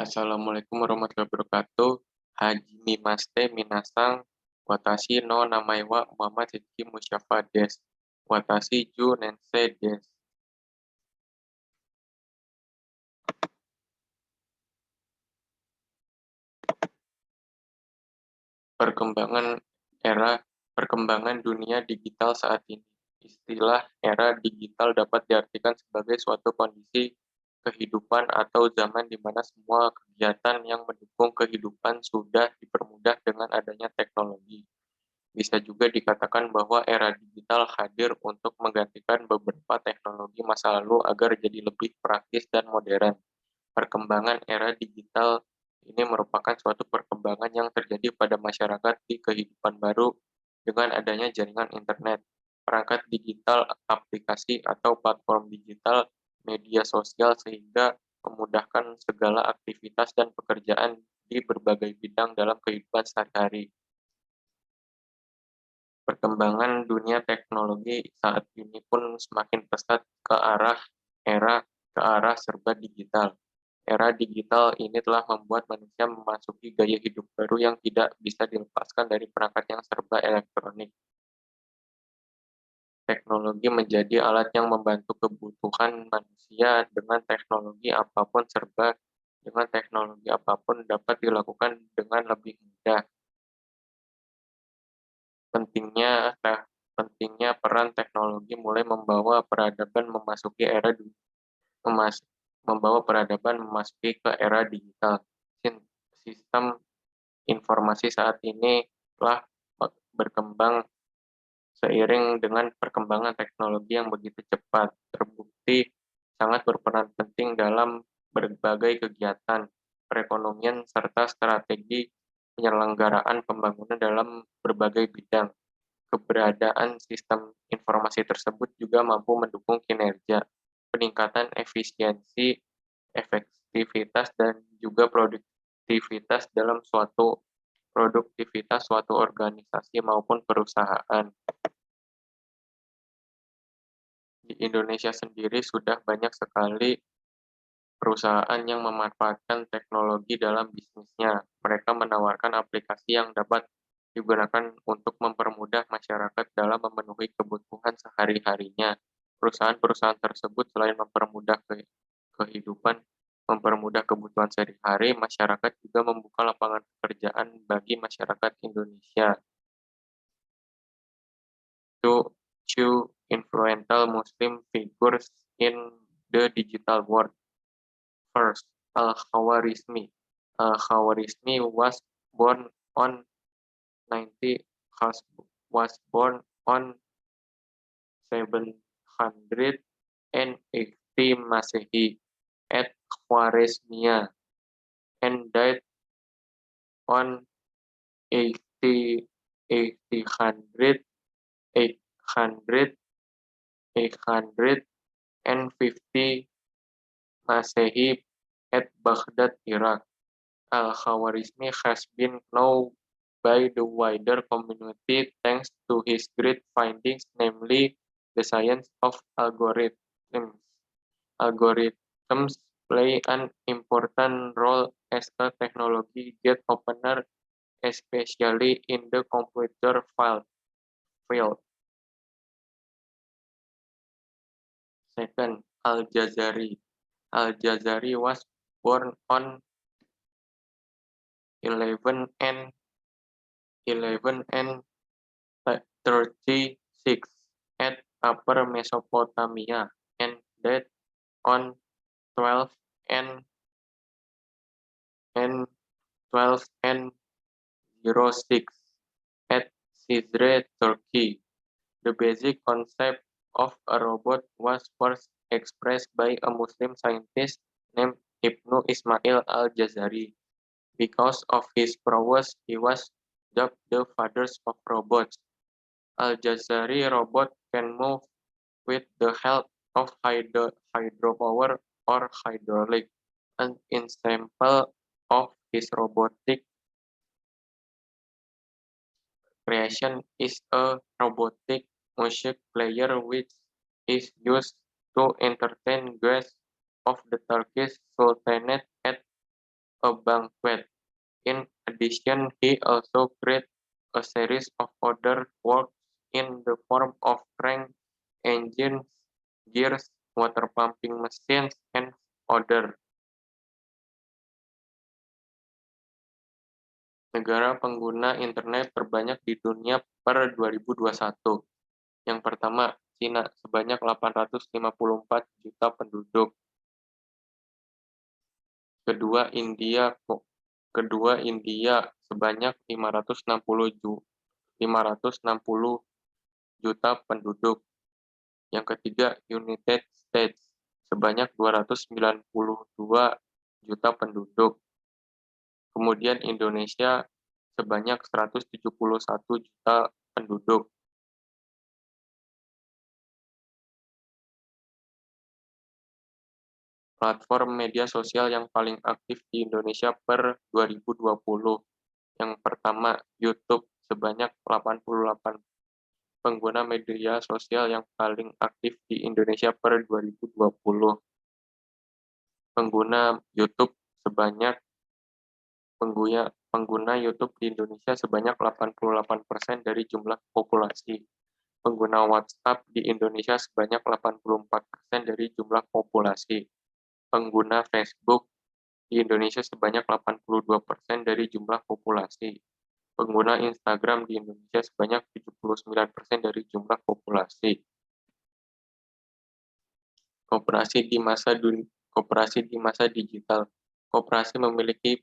Assalamualaikum warahmatullahi wabarakatuh. Hajime minasang, watashi no namae wa Muhammad Rizky Musyafa desu. Watashi ju nensei desu. Perkembangan perkembangan dunia digital saat ini. Istilah era digital dapat diartikan sebagai suatu kondisi kehidupan atau zaman di mana semua kegiatan yang mendukung kehidupan sudah dipermudah dengan adanya teknologi. Bisa juga dikatakan bahwa era digital hadir untuk menggantikan beberapa teknologi masa lalu agar jadi lebih praktis dan modern. Perkembangan era digital ini merupakan suatu perkembangan yang terjadi pada masyarakat di kehidupan baru dengan adanya jaringan internet, perangkat digital, aplikasi atau platform digital, media sosial sehingga memudahkan segala aktivitas dan pekerjaan di berbagai bidang dalam kehidupan sehari-hari. Perkembangan dunia teknologi saat ini pun semakin pesat ke arah serba digital. Era digital ini telah membuat manusia memasuki gaya hidup baru yang tidak bisa dilepaskan dari perangkat yang serba elektronik. Teknologi menjadi alat yang membantu kebutuhan manusia dengan teknologi apapun dapat dilakukan dengan lebih mudah. Pentingnya pentingnya peran teknologi mulai membawa peradaban memas- memasuki ke era digital. Sistem informasi saat ini telah berkembang seiring dengan perkembangan teknologi yang begitu cepat. Terbukti sangat berperan penting dalam berbagai kegiatan perekonomian serta strategi penyelenggaraan pembangunan dalam berbagai bidang. Keberadaan sistem informasi tersebut juga mampu mendukung kinerja, peningkatan efisiensi, efektivitas, dan juga produktivitas suatu organisasi maupun perusahaan. Di Indonesia sendiri sudah banyak sekali perusahaan yang memanfaatkan teknologi dalam bisnisnya. Mereka menawarkan aplikasi yang dapat digunakan untuk mempermudah masyarakat dalam memenuhi kebutuhan sehari-harinya. Perusahaan-perusahaan tersebut selain mempermudah kebutuhan sehari-hari, masyarakat juga membuka lapangan pekerjaan bagi masyarakat Indonesia. Two influential Muslim figures in the digital world. First, Al-Khawarizmi. Al-Khawarizmi was born on 90 was born on 780 Masehi at Khwarezmia and died on 80 800 800 850 Masehi at Baghdad, Iraq. Al-Khawarizmi has been known by the wider community thanks to his great findings, namely the science of algorithms. Algorithms play an important role as a technology gate opener, especially in the computer field. Second, Al-Jazari. Al-Jazari was born on 11 and 36 at Upper Mesopotamia and died on 12 and 06 at Cizre, Turkey. The basic concept of a robot was first expressed by a Muslim scientist named Ibnu Ismail al-Jazari. Because of his prowess, he was dubbed the father of robots. Al-Jazari robot can move with the help of hydropower or hydraulic. An example of his robotic creation is a robotic music player which is used to entertain guests of the Turkish Sultanate at a banquet. In addition, he also created a series of other works in the form of crank engines, gears, water pumping machines, and other. Negara pengguna internet terbanyak di dunia per 2021. Yang pertama, Cina sebanyak 854 juta penduduk. Kedua, India sebanyak 560 juta penduduk. Yang ketiga, United States sebanyak 292 juta penduduk. Kemudian Indonesia sebanyak 171 juta penduduk. Platform media sosial yang paling aktif di Indonesia per 2020. Yang pertama, YouTube sebanyak 88 pengguna media sosial yang paling aktif di Indonesia per 2020. Pengguna YouTube sebanyak pengguna YouTube di Indonesia sebanyak 88% dari jumlah populasi. Pengguna WhatsApp di Indonesia sebanyak 84% dari jumlah populasi. Pengguna Facebook di Indonesia sebanyak 82% dari jumlah populasi. Pengguna Instagram di Indonesia sebanyak 79% dari jumlah populasi. Koperasi di masa digital. Koperasi memiliki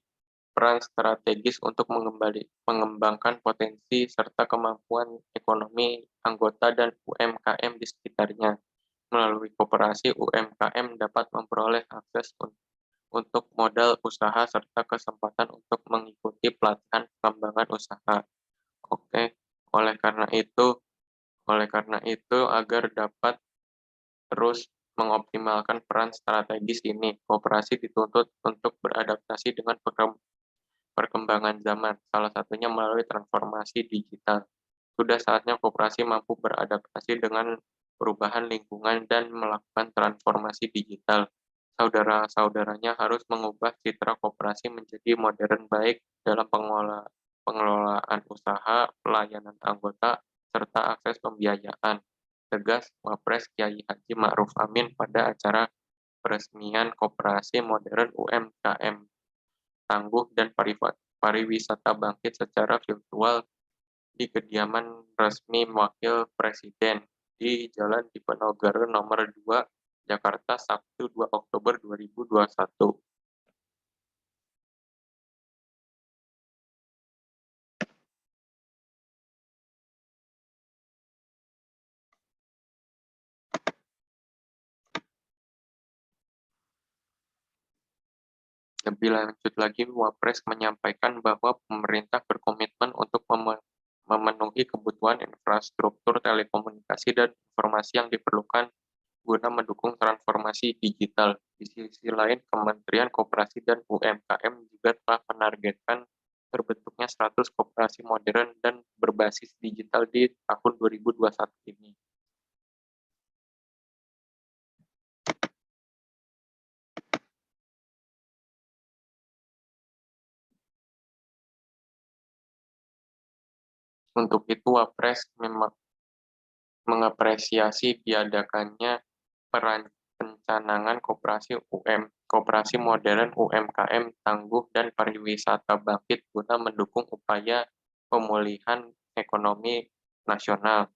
peran strategis untuk mengembangkan potensi serta kemampuan ekonomi anggota dan UMKM di sekitarnya. Melalui koperasi, UMKM dapat memperoleh akses untuk modal usaha serta kesempatan untuk mengikuti pelatihan pengembangan usaha. Oke, oleh karena itu agar dapat terus mengoptimalkan peran strategis ini, koperasi dituntut untuk beradaptasi dengan perkembangan zaman, salah satunya melalui transformasi digital. Sudah saatnya koperasi mampu beradaptasi dengan perubahan lingkungan dan melakukan transformasi digital. Saudara-saudaranya harus mengubah citra koperasi menjadi modern baik dalam pengelolaan usaha, pelayanan anggota, serta akses pembiayaan. Tegas Wapres Kiai Haji Ma'ruf Amin pada acara peresmian Koperasi Modern UMKM Tangguh dan Pariwisata Bangkit secara virtual di kediaman resmi Wakil Presiden di Jalan Diponegoro nomor 2, Jakarta, Sabtu 2 Oktober 2021. Lebih lanjut lagi, Wapres menyampaikan bahwa pemerintah berkomitmen untuk memenuhi kebutuhan infrastruktur telekomunikasi dan informasi yang diperlukan guna mendukung transformasi digital. Di sisi lain, Kementerian Koperasi dan UMKM juga telah menargetkan terbentuknya 100 koperasi modern dan berbasis digital di tahun 2021 ini. Untuk itu, Wapres mengapresiasi diadakannya pencanangan koperasi modern UMKM Tangguh dan Pariwisata Bangkit guna mendukung upaya pemulihan ekonomi nasional.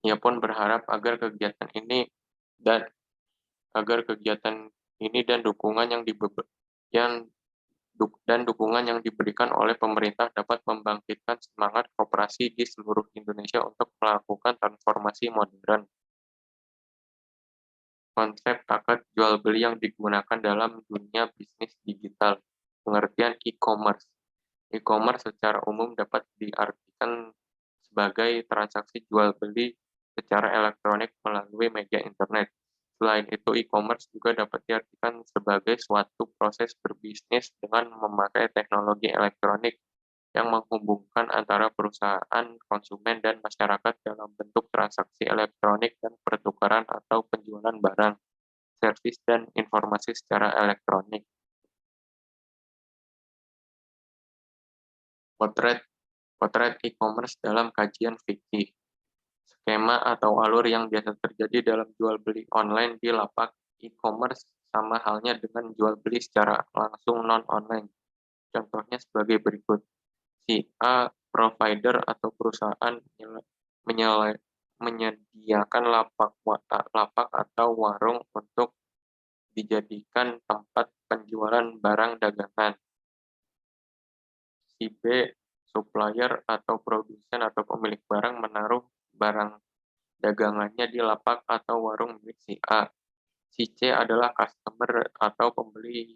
Ia pun berharap agar kegiatan ini dan dukungan yang diberikan oleh pemerintah dapat membangkitkan semangat koperasi di seluruh Indonesia untuk melakukan transformasi modern. Konsep akad jual beli yang digunakan dalam dunia bisnis digital. Pengertian e-commerce. E-commerce secara umum dapat diartikan sebagai transaksi jual beli secara elektronik melalui media internet. Selain itu, e-commerce juga dapat diartikan sebagai suatu proses berbisnis dengan memakai teknologi elektronik yang menghubungkan antara perusahaan, konsumen, dan masyarakat dalam bentuk transaksi elektronik dan pertukaran atau penjualan barang, servis, dan informasi secara elektronik. Potret potret e-commerce dalam kajian fikih. Skema atau alur yang biasa terjadi dalam jual beli online di lapak e-commerce sama halnya dengan jual beli secara langsung non-online. Contohnya sebagai berikut. Si A, provider atau perusahaan menyediakan lapak atau warung untuk dijadikan tempat penjualan barang dagangan. Si B, supplier atau produsen atau pemilik barang menaruh barang dagangannya di lapak atau warung milik si A. Si C adalah customer atau pembeli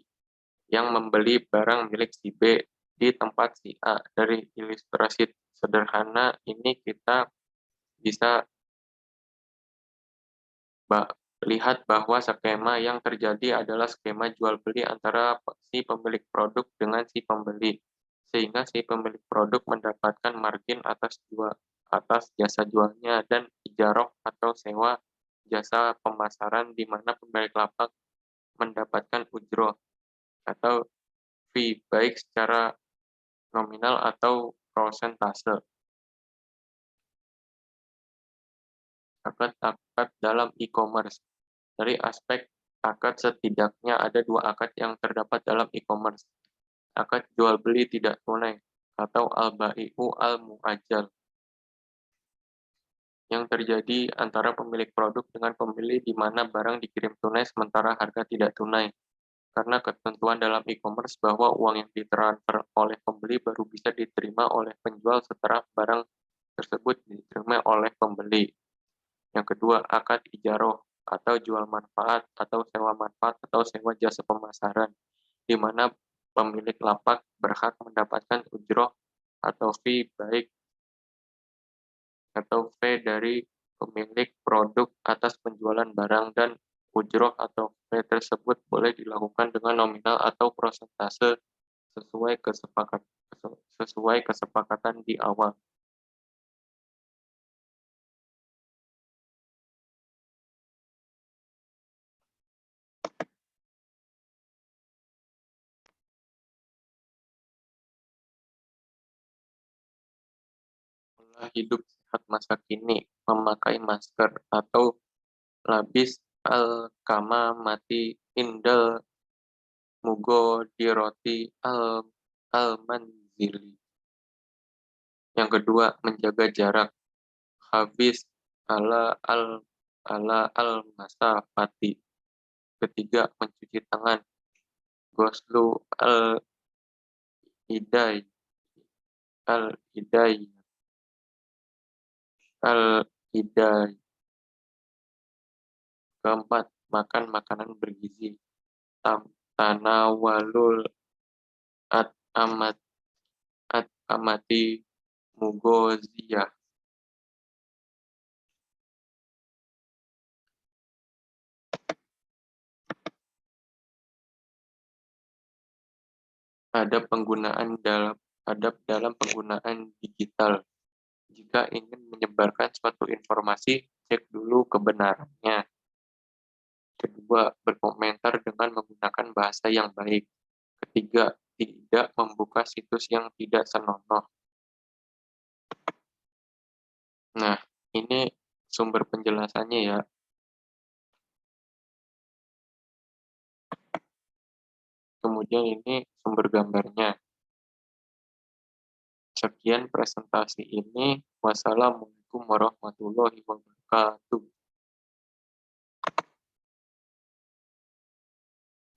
yang membeli barang milik si B di tempat si A. Dari ilustrasi sederhana ini kita bisa lihat bahwa skema yang terjadi adalah skema jual beli antara si pemilik produk dengan si pembeli, sehingga si pemilik produk mendapatkan margin atas jasa jualnya dan ijaroh atau sewa jasa pemasaran di mana pemilik lapak mendapatkan ujroh atau fee baik secara nominal atau prosentase. Akad-akad dalam e-commerce. Dari aspek akad setidaknya ada dua akad yang terdapat dalam e-commerce. Akad jual beli tidak tunai atau al-bai'u al-mu'ajjal yang terjadi antara pemilik produk dengan pembeli di mana barang dikirim tunai sementara harga tidak tunai. Karena ketentuan dalam e-commerce bahwa uang yang ditransfer oleh pembeli baru bisa diterima oleh penjual setelah barang tersebut diterima oleh pembeli. Yang kedua, akad ijaroh atau jual manfaat atau sewa manfaat atau sewa jasa pemasaran, di mana pemilik lapak berhak mendapatkan ujroh atau fee dari pemilik produk atas penjualan barang dan ujroh atau fee tersebut boleh dilakukan dengan nominal atau prosentase sesuai kesepakatan di awal. Pola hidup sehat masa kini, memakai masker atau labis al-kama mati indal mugo di roti al-manzili. Yang kedua, menjaga jarak. Habis al-masafati. Ketiga, mencuci tangan. Goslu al-idai al-idai al-idai. Keempat, makan makanan bergizi. Tanawalul amati mugoziyah. Adab dalam penggunaan digital. Jika ingin menyebarkan suatu informasi, cek dulu kebenarannya. Kedua, berkomentar dengan menggunakan bahasa yang baik. Ketiga, tidak membuka situs yang tidak senonoh. Nah, ini sumber penjelasannya ya. Kemudian ini sumber gambarnya. Sekian presentasi ini. Wassalamualaikum warahmatullahi wabarakatuh.